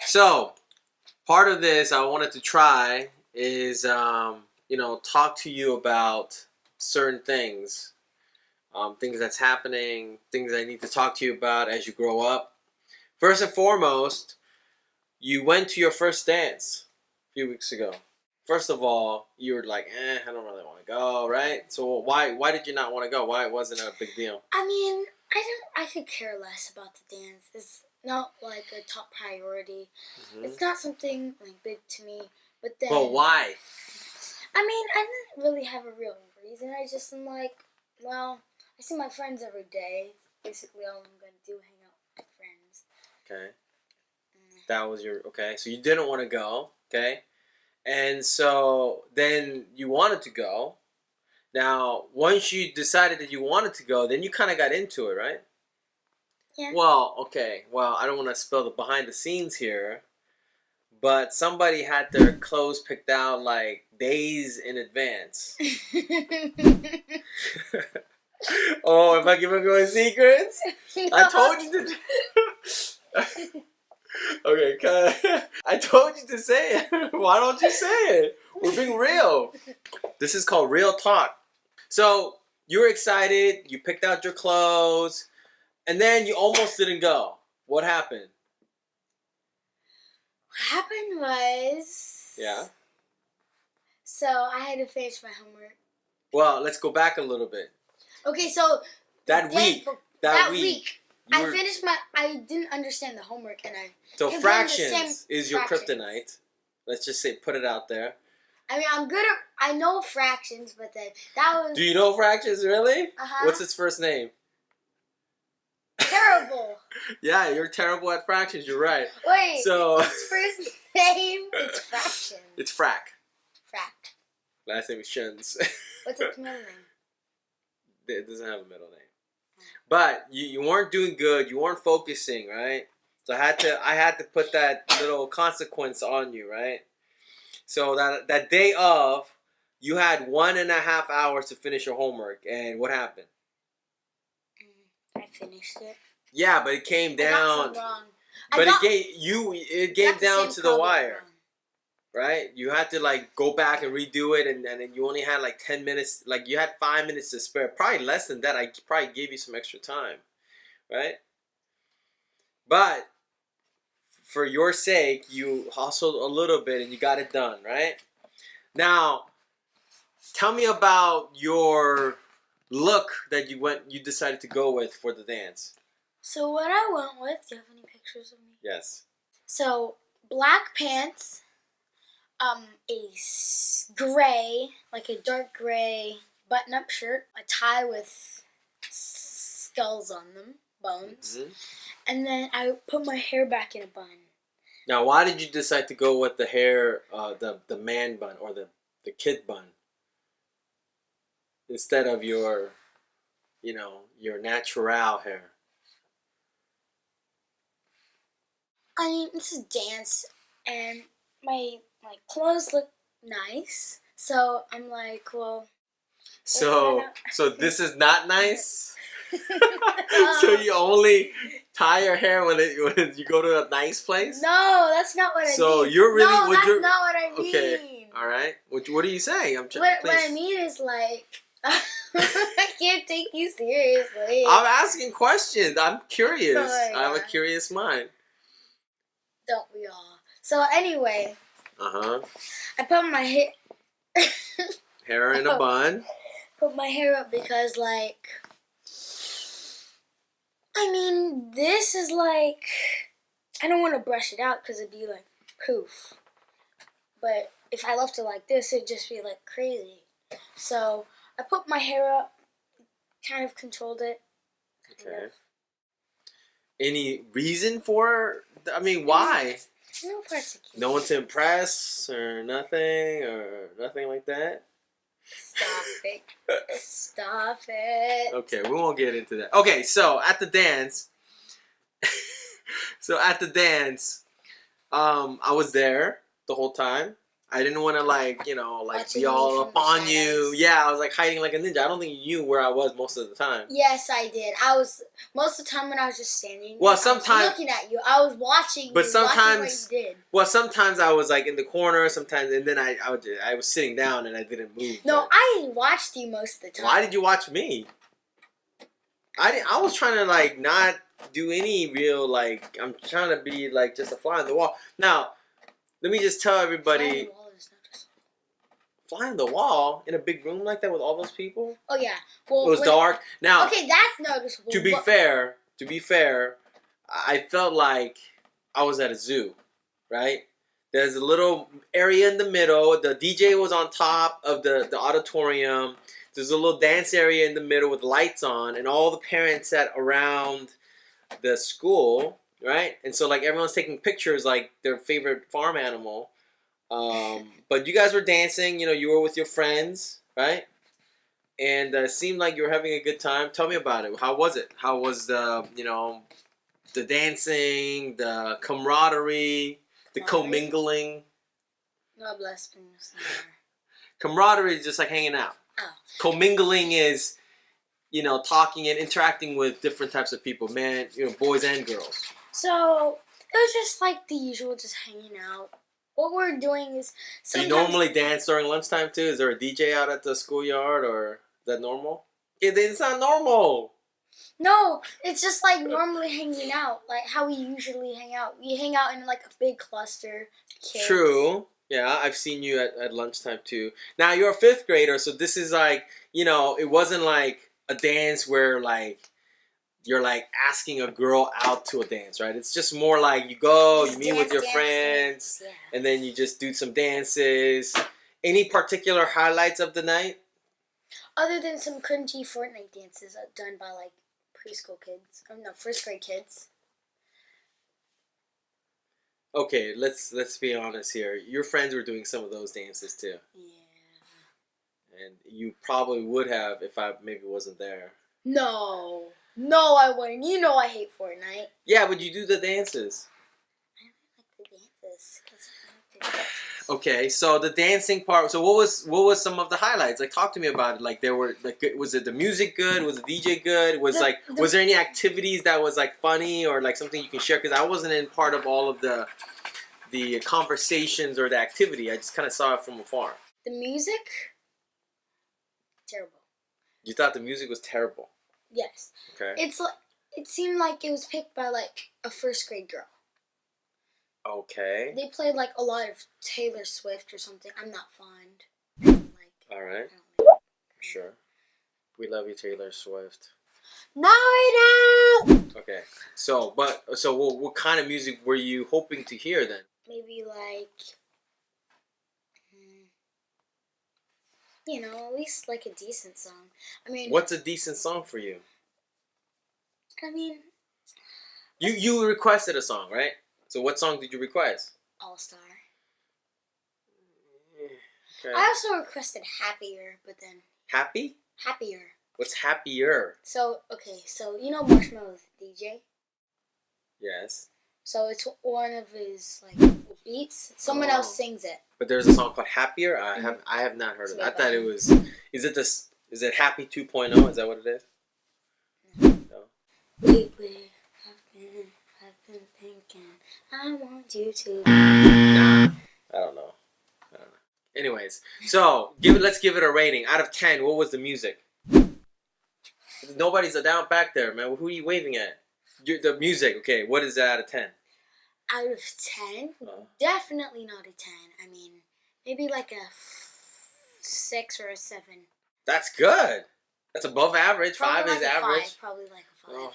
So, part of this I wanted to try is, talk to you about certain things. Things that's happening, things I need to talk to you about as you grow up. First and foremost, you went to your first dance a few weeks ago. First of all, you were like, I don't really want to go, right? So why did you not want to go? Why wasn't it a big deal? I mean, I could care less about the dance. It's not like a top priority. Mm-hmm. It's not something like big to me. But then. But why? I mean, I didn't really have a real reason. I just am like, well, I see my friends every day. Basically, all I'm gonna do hang out with my friends. Okay. That was your okay. So you didn't want to go, okay? And so then you wanted to go. Now, once you decided that you wanted to go, then you kind of got into it, right? Yeah. Well, okay. Well, I don't want to spill the behind the scenes here, but somebody had their clothes picked out like days in advance. Oh, am I giving away secrets? No. I told you to. Okay, I told you to say it. Why don't you say it? We're being real. This is called real talk. So you were excited. You picked out your clothes, and then you almost didn't go. What happened? What happened was... Yeah? So I had to finish my homework. Well, let's go back a little bit. Okay, so... That week. I didn't understand the homework, and I... So fractions is your kryptonite. Let's just say, put it out there. I mean, I'm good at... I know fractions, but then that was... Do you know fractions, really? Uh-huh. What's its first name? Terrible. Yeah, you're terrible at fractions. You're right. Wait. So its first name? It's fraction. It's frac. Frac. Last name is Shins. What's its middle name? It doesn't have a middle name. But you weren't doing good. You weren't focusing, right? So I had to put that little consequence on you, right? So that day of, you had 1.5 hours to finish your homework, and what happened? I finished it. Yeah, but it came down. I got some wrong. But it came down to the wire, right? You had to like go back and redo it, and then you only had like 10 minutes. Like you had 5 minutes to spare. Probably less than that. I probably gave you some extra time, right? But for your sake, you hustled a little bit and you got it done, right? Now, tell me about your look that you decided to go with for the dance. So what I went with, do you have any pictures of me? Yes. So black pants, a gray, like a dark gray button-up shirt, a tie with skulls on them, bones, and then I put my hair back in a bun. Now, why did you decide to go with the hair, the man bun or the kid bun instead of your natural hair? I mean, this is dance, and my clothes look nice, so I'm like, well. So this is not nice. So you only tie your hair when you go to a nice place? No, that's not what I mean. So you're really... No, that's not what I mean. Okay, all right. What are you saying? What I mean is like... I can't take you seriously. I'm asking questions. I'm curious. Oh, I have a curious mind. Don't we all? So anyway... I put my hair in a bun. Put my hair up because, like... I mean, this is like... I don't want to brush it out because it'd be like poof. But if I left it like this, it'd just be like crazy. So I put my hair up, kind of controlled it. Okay. Any reason for... I mean, why? No particular. No one to impress or nothing like that? Stop it. Stop it. Okay, we won't get into that. Okay, so at the dance, I was there the whole time. I didn't want to like be Watching all me up from the on you. shadows. Yeah, I was like hiding like a ninja. I don't think you knew where I was most of the time. Yes, I did. I was most of the time when I was just standing. Well, I was sometimes looking at you. I was watching. But you, sometimes, watching what you did. well, sometimes I was like in the corner. Sometimes, and then I was sitting down and I didn't move. No, but- I watched you most of the time. Why did you watch me? I was trying to like not do any real like. I'm trying to be like just a fly on the wall. Now, let me just tell everybody. Fly on the wall in a big room like that with all those people. Oh yeah. Well, It was dark. Now, okay, that's noticeable. to be fair, I felt like I was at a zoo, right? There's a little area in the middle. The DJ was on top of the auditorium. There's a little dance area in the middle with lights on, and all the parents sat around the school, right? And so like everyone's taking pictures like their favorite farm animal. But you guys were dancing, you were with your friends, right? And it seemed like you were having a good time. Tell me about it. How was it? How was the dancing, the camaraderie, the commingling? God bless me. Camaraderie is just like hanging out. Oh. Commingling is, talking and interacting with different types of people, man, boys and girls. So it was just like the usual, just hanging out. What we're doing is So you sometimes normally dance during lunchtime too? Is there a DJ out at the schoolyard, or is that normal? It's not normal. No, it's just like normally hanging out, like how we usually hang out. We hang out in like a big cluster. Kids. True. Yeah, I've seen you at lunchtime too. Now you're a fifth grader, so this is like, it wasn't like a dance where like you're like asking a girl out to a dance, right? It's just more like you go, you meet with your friends, Yeah. and then you just do some dances. Any particular highlights of the night? Other than some cringy Fortnite dances done by like preschool kids, first grade kids. Okay, let's be honest here. Your friends were doing some of those dances too. Yeah. And you probably would have if I maybe wasn't there. No, I wouldn't. You know I hate Fortnite. Yeah, but you do the dances. I don't like the dances because I like the dances. Okay, so the dancing part. So what was some of the highlights? Like, talk to me about it. Like, there were like, was it the music good? Was the DJ good? Was was there any activities that was like funny or like something you can share? Because I wasn't in part of all of the conversations or the activity. I just kind of saw it from afar. The music, terrible. You thought the music was terrible. Yes. Okay. It seemed like it was picked by like a first grade girl. Okay. They played like a lot of Taylor Swift or something. I'm not fond. All right. I don't Sure. We love you, Taylor Swift. No, I don't. Okay. So what kind of music were you hoping to hear then? Maybe like, at least like a decent song. I mean, What's a decent song for you? I mean, You requested a song, right? So what song did you request? All Star. Okay. I also requested Happier, but then Happy? Happier. What's happier? So Marshmallow DJ. Yes. So it's one of his like beats. Someone else sings it. But there's a song called Happier. I have not heard of it. I thought it was. Is it Happy 2.0? Is that what it is? No. I've been thinking. I want you to. I don't know. Anyways, so let's give it a rating out of 10. What was the music? Nobody's down back there, man. Who are you waving at? The music. Okay, what is that out of 10? Out of 10, definitely not a 10. I mean, maybe like a 6 or a 7. That's good. That's above average. Probably 5 like is a average. 5. Probably like a 5. Oh god.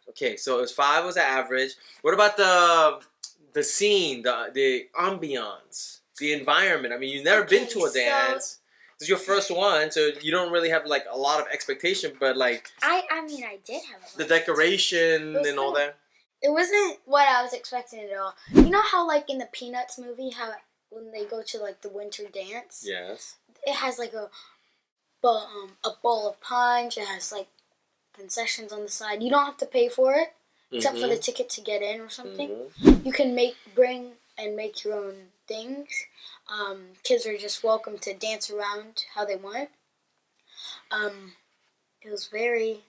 Okay, so it was 5 was average. What about the scene, the ambiance, the environment? I mean, you've never been to a dance. This is your first one, so you don't really have like a lot of expectation. But like, I mean, I did have the decoration and all that. It wasn't what I was expecting at all. You know how like in the Peanuts movie, how when they go to like the winter dance, Yes. it has like a bowl of punch. It has like concessions on the side. You don't have to pay for it except for the ticket to get in or something. You can make your own things. Kids were just welcome to dance around how they want. It was very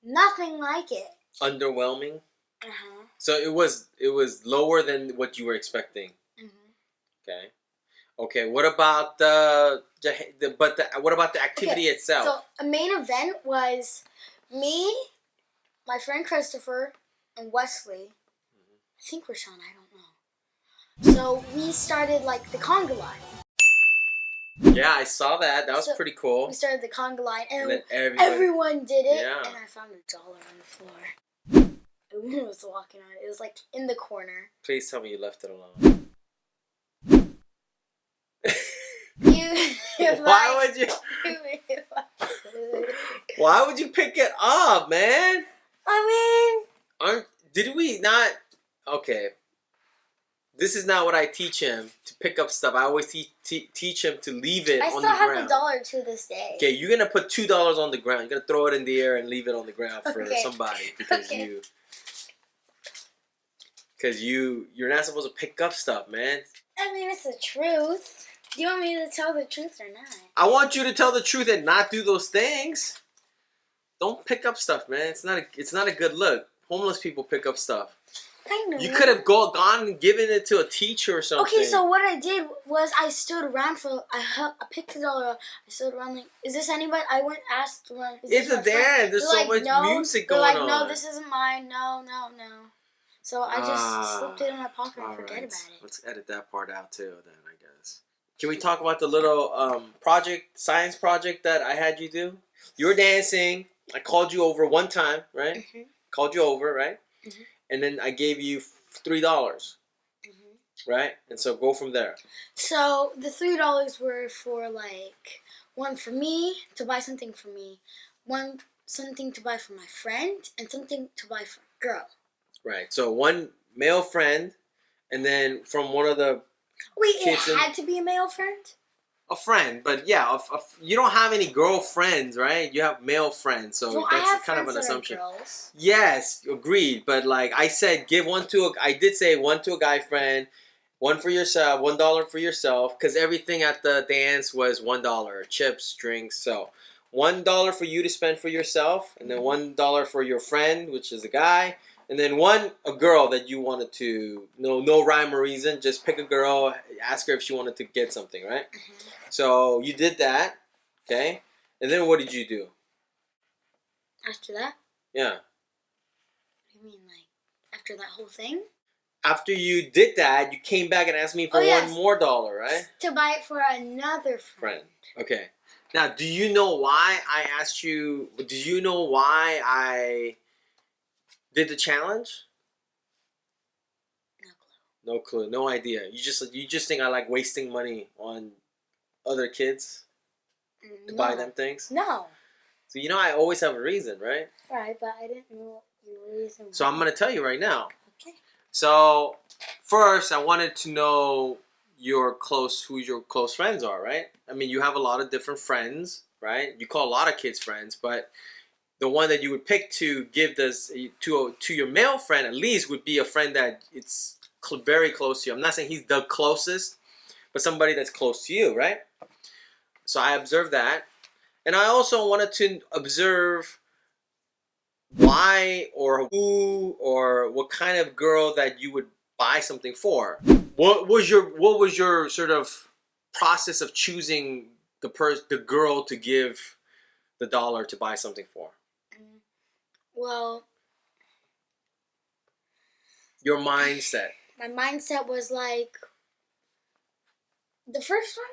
nothing like it. Underwhelming. Uh-huh. So it was lower than what you were expecting. Okay. Okay. What about what about the activity itself? So a main event was me, my friend Christopher, and Wesley. I think Rashawn, I don't know. So we started like the conga line. Yeah, I saw that. That was pretty cool. We started the conga line, and then everyone did it. Yeah. And I found $1 on the floor. Everyone was walking on it. It was like in the corner. Please tell me you left it alone. Why would you? Why would you pick it up, man? Did we not? Okay. This is not what I teach him, to pick up stuff. I always teach him to leave it on the ground. I still have $1 to this day. Okay, you're gonna put $2 on the ground. You're gonna throw it in the air and leave it on the ground for somebody because you're not supposed to pick up stuff, man. I mean, it's the truth. Do you want me to tell the truth or not? I want you to tell the truth and not do those things. Don't pick up stuff, man. It's not a good look. Homeless people pick up stuff. I know. You could have gone and given it to a teacher or something. Okay, so what I did was I stood around I picked $1 up. I stood around like, is this anybody? I went asked one. It's a dance. There's so much music going on. No, this isn't mine. No. So I just slipped it in my pocket and forget about it. Let's edit that part out too, then I guess. Can we talk about the little science project that I had you do? You were dancing. I called you over one time, right? Mm-hmm. Called you over, right? Mm-hmm. And then I gave you $3, right? And so go from there. So the $3 were for like one for me to buy something for me, something to buy for my friend, and something to buy for a girl. Right. So one male friend, and then from one of the kids it had to be a male friend. A friend, but yeah, you don't have any girlfriends, right? You have male friends, so that's kind of an assumption. Girls. Yes, agreed. But like I said, give I did say one to a guy friend, one for yourself, $1 for yourself, because everything at the dance was $1, chips, drinks. So $1 for you to spend for yourself, and then $1 for your friend, which is a guy, and then a girl that you wanted to no rhyme or reason, just pick a girl, ask her if she wanted to get something, right? Mm-hmm. So you did that, okay? And then what did you do? After that? Yeah. What do you mean, like, after that whole thing? After you did that, you came back and asked me for $1 more, right? To buy it for another friend. Okay. Now, do you know why I asked you, do you know why I did the challenge? No clue. No idea. You just think I like wasting money on other kids to buy them things? No. So I always have a reason, right? Right, but I didn't know your reason. So I'm going to tell you right now. Okay. So first, I wanted to know who your close friends are, right? I mean, you have a lot of different friends, right? You call a lot of kids friends, but the one that you would pick to give this to your male friend at least would be a friend that it's very close to you. I'm not saying he's the closest, but somebody that's close to you, right? So I observed that. And I also wanted to observe why or who or what kind of girl that you would buy something for. What was your sort of process of choosing the girl to give the $1 to buy something for? Well, your mindset. My mindset was like the first one.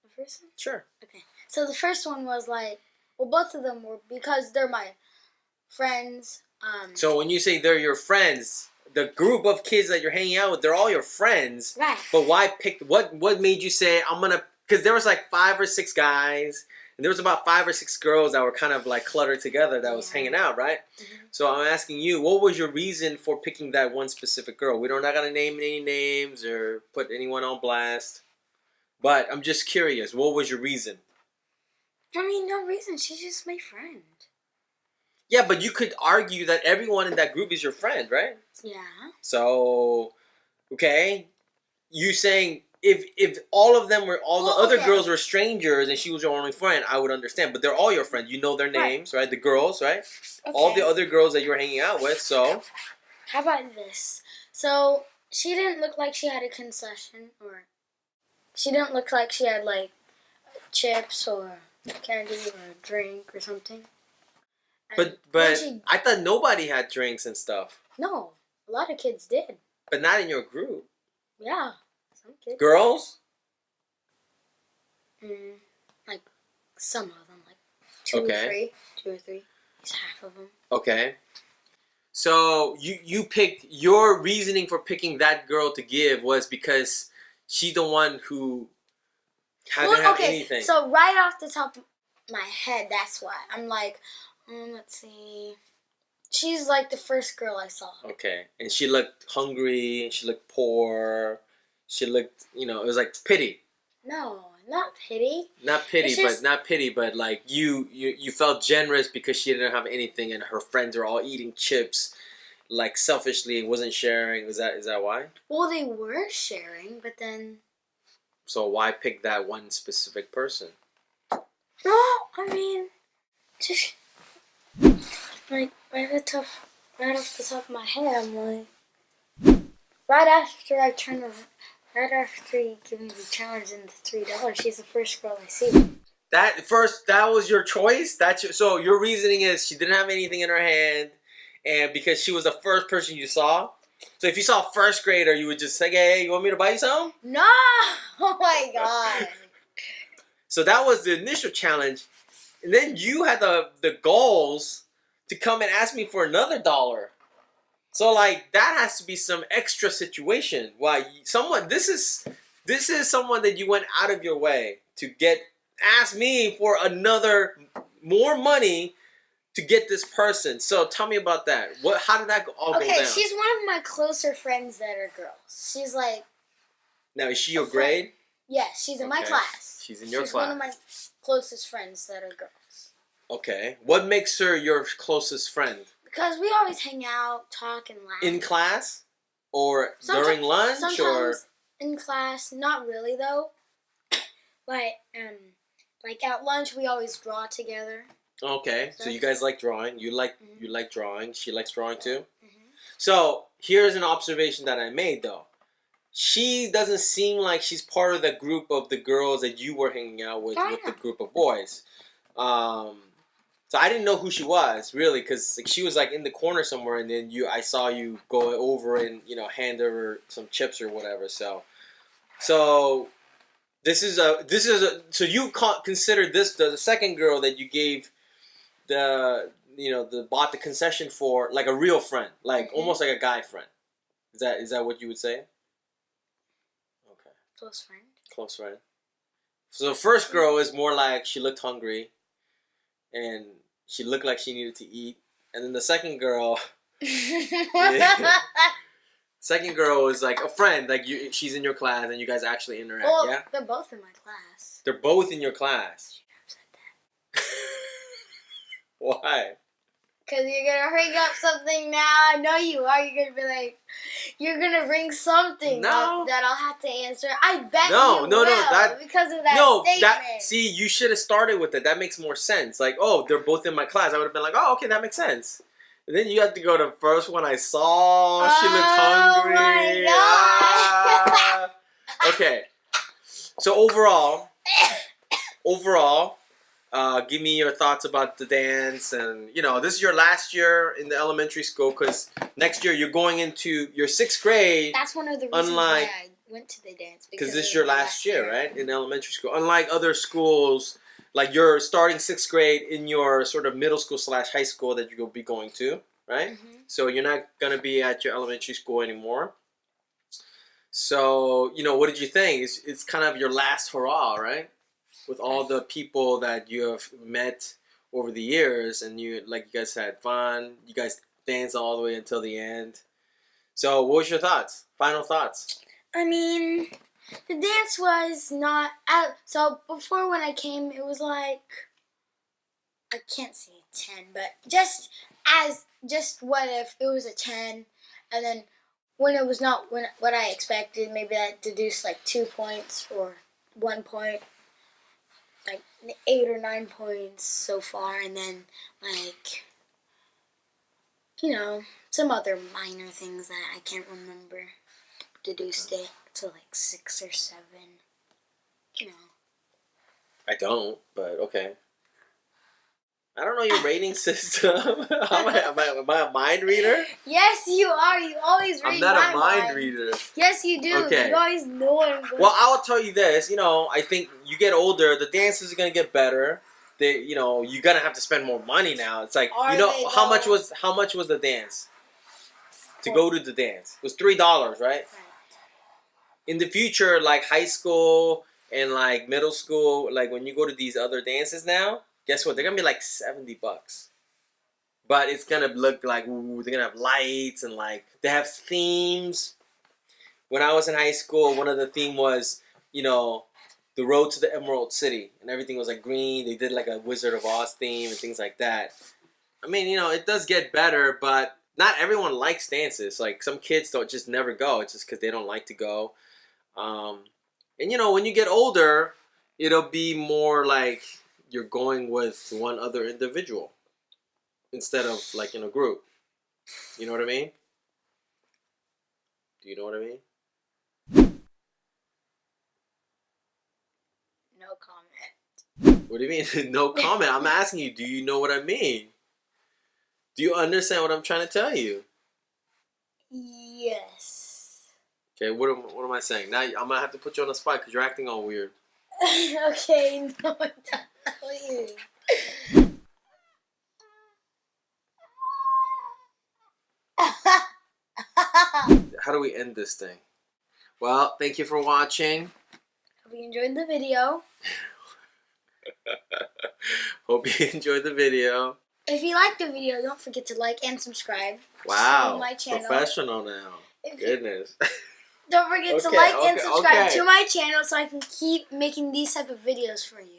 The first one? Sure. Okay. So the first one was like, well, both of them were because they're my friends. So when you say they're your friends, the group of kids that you're hanging out with, they're all your friends. Right. But why pick? What made you say I'm gonna? Because there was like 5 or 6 guys, and there was about 5 or 6 girls that were kind of like cluttered together that was hanging out, right? Mm-hmm. So I'm asking you, what was your reason for picking that one specific girl? We're not gonna name any names or put anyone on blast, but I'm just curious. What was your reason? I mean, no reason. She's just my friend. Yeah, but you could argue that everyone in that group is your friend, right? Yeah. So, okay. you saying if all of them were all the other okay. girls were strangers and she was your only friend, I would understand. But they're all your friends. You know their names, right? The girls, right? Okay. All the other girls that you were hanging out with. So how about this? So she didn't look like she had a concession, or she didn't look like she had like chips or candy or a drink or something. And but she, I thought nobody had drinks and stuff. no, a lot of kids did. But not in your group. Yeah, some kids. Girls? Like some of them, like two or three. It's half of them. Okay. So you picked, your reasoning for picking that girl to give was because she's the one who hadn't had anything. So right off the top of my head, that's why. I'm like, let's see. She's like the first girl I saw. Okay. And she looked hungry, and she looked poor. She looked, it was like pity. No, not pity. Not pity, but like you felt generous because she didn't have anything and her friends were all eating chips like selfishly and wasn't sharing. Is that why? Well, they were sharing, but then. So why pick that one specific person? No, I mean, just like right off the top of my head, I'm like, right after you give me the challenge and the $3, she's the first girl I see. That was your choice. So your reasoning is she didn't have anything in her hand, and because she was the first person you saw. So if you saw a first grader, you would just say, "Hey, you want me to buy you something?" No! Oh my god. So that was the initial challenge. And then you had the goals to come and ask me for another $1. So like that has to be some extra situation. Why this is someone that you went out of your way to ask me for more money to get this person. So tell me about that. How did that all go down? Okay, she's one of my closer friends that are girls. She's like. Now is she your grade? Yes, she's in my class. She's in your class. She's one of my closest friends that are girls. Okay. What makes her your closest friend? Because we always hang out, talk, and laugh. In class? Or during lunch? Sometimes in class. Not really, though. Like at lunch, we always draw together. Okay. So you guys like drawing. You like drawing. She likes drawing too? Mm-hmm. So here's an observation that I made, though. She doesn't seem like she's part of the group of the girls that you were hanging out with the group of boys. So I didn't know who she was really, because she was like in the corner somewhere, and then I saw you go over and hand her some chips or whatever. So this is so you consider this the second girl that you gave bought the concession for, like a real friend, like almost like a guy friend. Is that what you would say? Close friend. Close friend. So the first girl is more like she looked hungry, and she looked like she needed to eat. And then the second girl, second girl is like a friend, like she's in your class and you guys actually interact. Well, yeah. They're both in my class. They're both in your class. She never said that. Why? Because you're going to bring up something now. I know you are. You're going to be like, you're going to bring something up that I'll have to answer. I bet you will. Because of that statement. See, you should have started with it. That makes more sense. Like, oh, they're both in my class. I would have been like, oh, okay, that makes sense. And then you have to go to the first one I saw. She looked hungry. Oh, my God. Okay. So overall, give me your thoughts about the dance, and this is your last year in the elementary school, because next year you're going into your 6th grade. That's one of the reasons why I went to the dance, because this is your last year, right, in elementary school. Unlike other schools, like you're starting 6th grade in your sort of middle school / high school that you'll be going to, right? Mm-hmm. So you're not gonna be at your elementary school anymore. So what did you think? It's kind of your last hurrah, right? With all the people that you have met over the years, and you guys had fun. You guys danced all the way until the end. So what was your thoughts? Final thoughts? I mean, the dance was not so before, when I came, it was like, I can't say 10, but just what if it was a 10, and then when it was not what I expected. Maybe I deduced like 2 points or 1 point, like 8 or 9 points so far, and then like, you know, some other minor things that I can't remember. Deduced it to like 6 or 7. You know. I don't, but okay. I don't know your rating system. am I a mind reader? Yes, you are. You always read I'm not my a mind reader. Yes, you do. Okay. You always know what I'm going Well, I will tell you this. You know, I think you get older, the dances are gonna get better. They, you know, you're gonna have to spend more money now. It's like, Are you know, they, how much though? was the dance? To go to the dance, it was $3, right? In the future, like high school and like middle school, like when you go to these other dances now, guess what? They're gonna be like $70. But it's gonna look like, ooh, they're gonna have lights and like they have themes. When I was in high school, one of the theme was, you know, the road to the Emerald City, and everything was like green. They did like a Wizard of Oz theme and things like that. I mean, you know, it does get better, but not everyone likes dances. Like some kids don't just never go. It's just because they don't like to go. And you know, when you get older, it'll be more like you're going with one other individual instead of like in a group. You know what I mean? Do you know what I mean? No comment. What do you mean? No comment. I'm asking you, do you know what I mean? Do you understand what I'm trying to tell you? Yes. Okay, what am I saying? Now I'm gonna have to put you on the spot because you're acting all weird. Okay, no, it's not weird. How do we end this thing? Well, thank you for watching. Hope you enjoyed the video. Hope you enjoyed the video. If you liked the video, don't forget to like and subscribe Wow, to my channel. professional now. Goodness. Don't forget to like and subscribe to my channel so I can keep making these type of videos for you.